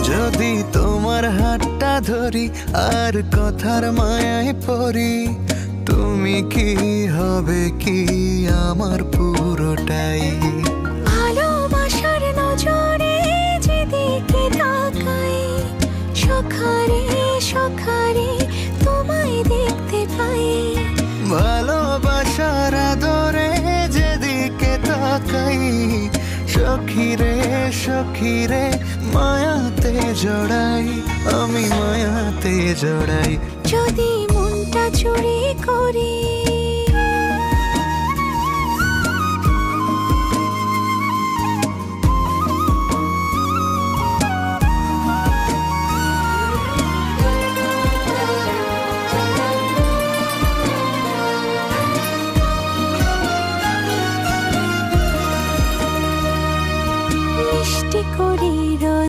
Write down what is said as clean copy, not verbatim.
যদি তোমার হাতটা ধরি আর কথার মায়ায় পড়ি, তুমি কি হবে কি আমার পুরোটাই। ভালোবাসার নজরে যেদিকে তাকাই, সখারে সখারে তোমায় দেখতে পাই। ভালোবাসার আদরে যেদিকে তাকাই, সখিরে সখিরে মায়াতে জড়াই, আমি মায়াতে জড়াই। যদি মনটা চুরি করি